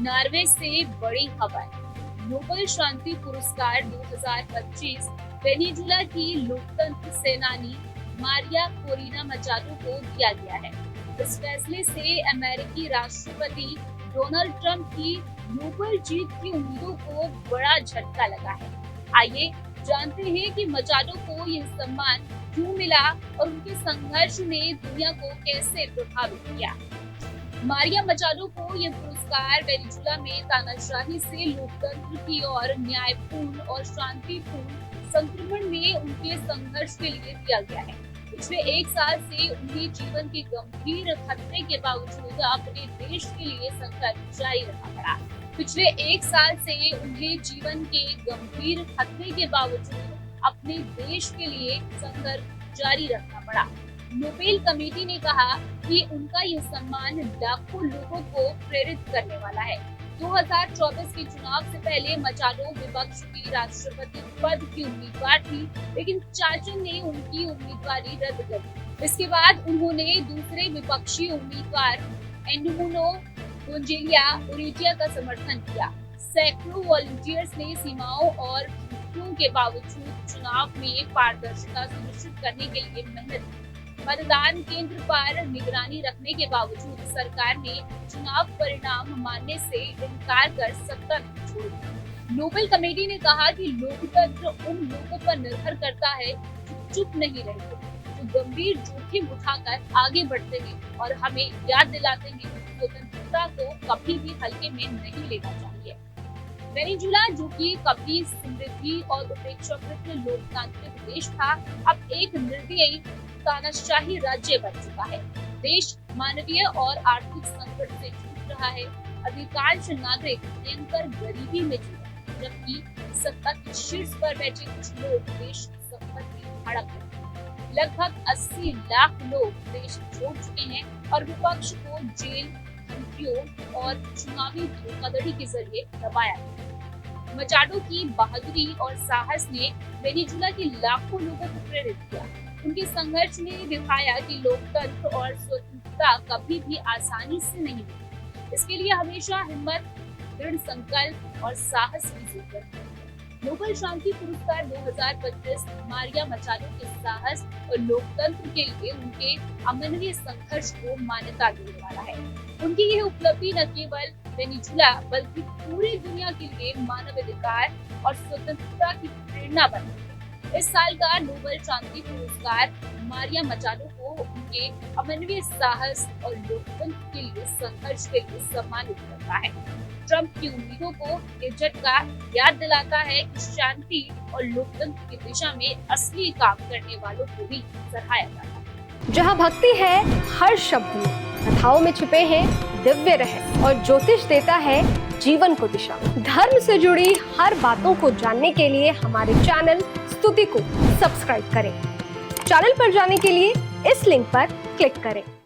Norway से बड़ी खबर। नोबेल शांति पुरस्कार 2025 वेनेजुला की लोकतंत्र सेनानी मारिया कोरिना मचाडो को दिया गया है। इस फैसले से अमेरिकी राष्ट्रपति डोनाल्ड ट्रंप की नोबेल जीत की उम्मीदों को बड़ा झटका लगा है। आइए जानते हैं कि मचाडो को यह सम्मान क्यों मिला और उनके संघर्ष ने दुनिया को कैसे प्रभावित किया। मारिया मचाडो को यह पुरस्कार वेनेजुला में तानाशाही से लोकतंत्र की ओर न्यायपूर्ण और शांतिपूर्ण संक्रमण में उनके संघर्ष के लिए दिया गया है। पिछले एक साल से उन्हें जीवन के गंभीर खतरे के बावजूद अपने देश के लिए संघर्ष जारी रखना पड़ा। पिछले एक साल से उन्हें जीवन के गंभीर खतरे के बावजूद अपने देश के लिए संघर्ष जारी रखना पड़ा। नोबेल कमेटी ने कहा कि उनका यह सम्मान लाखों लोगों को प्रेरित करने वाला है। 2024 के चुनाव से पहले मचाडो विपक्ष की राष्ट्रपति पद की उम्मीदवार थी, लेकिन चाचन ने उनकी उम्मीदवारी रद्द कर दी। इसके बाद उन्होंने दूसरे विपक्षी उम्मीदवार एडमुंडो गोंजालेस उर्टिगा का समर्थन किया। सैकड़ों वॉलंटियर्स ने सीमाओं और त्रुटियों के बावजूद चुनाव में पारदर्शिता सुनिश्चित करने के लिए मेहनत की। मतदान केंद्र पर निगरानी रखने के बावजूद सरकार ने चुनाव परिणाम मानने से इनकार कर सत्ता छोड़ दी। नोबेल कमेटी ने कहा कि लोकतंत्र उन लोगों पर निर्भर करता है जो चुप नहीं रहते, जो गंभीर जोखिम उठाकर आगे बढ़ते हैं और हमें याद दिलाते हैं कि स्वतंत्रता को कभी भी हल्के में नहीं लेना चाहिए। वेनेजुला, जो कि कभी समृद्धि और अपेक्षाकृत लोकतांत्रिक देश था, अब एक निर्दयी तानाशाही राज्य बन चुका है। देश मानवीय और आर्थिक संकट से जूझ रहा है। अधिकांश नागरिक भयंकर गरीबी में जी रहे हैं, जबकि सत्ता के शीर्ष पर बैठे कुछ लोग देश की संपत्ति हड़प रहे हैं। लगभग 80 लाख लोग देश छोड़ चुके हैं और विपक्ष को जेल, धमकियों और चुनावी धोखाधड़ी के जरिए दबाया गया। मचाडो की बहादुरी और साहस ने वेनेजुला के लाखों लोगों को प्रेरित किया। उनके संघर्ष ने दिखाया कि लोकतंत्र और स्वतंत्रता कभी भी आसानी से नहीं मिलती। इसके लिए हमेशा हिम्मत, दृढ़ संकल्प और साहस की जरूरत है। नोबेल शांति पुरस्कार 2025 मारिया मचाडो के साहस और लोकतंत्र के लिए उनके अमानवीय संघर्ष को मान्यता देने वाला है। उनकी यह उपलब्धि न केवल वेनेजुला बल्कि पूरी दुनिया के लिए मानवाधिकार और स्वतंत्रता की प्रेरणा बनी। इस साल का नोबेल शांति पुरस्कार मारिया मचाडो को उनके अमानवीय साहस और लोकतंत्र के लिए संघर्ष के लिए सम्मानित करता है। ट्रंप की उम्मीदों को ये झटका याद दिलाता है कि शांति और लोकतंत्र की दिशा में असली काम करने वालों को भी सराहा जाता है। जहाँ भक्ति है हर शब्द में, कथाओं में छुपे हैं दिव्य रहस्य और ज्योतिष देता है जीवन को दिशा। धर्म से जुड़ी हर बातों को जानने के लिए हमारे चैनल स्तुति को सब्सक्राइब करें। चैनल पर जाने के लिए इस लिंक पर क्लिक करें।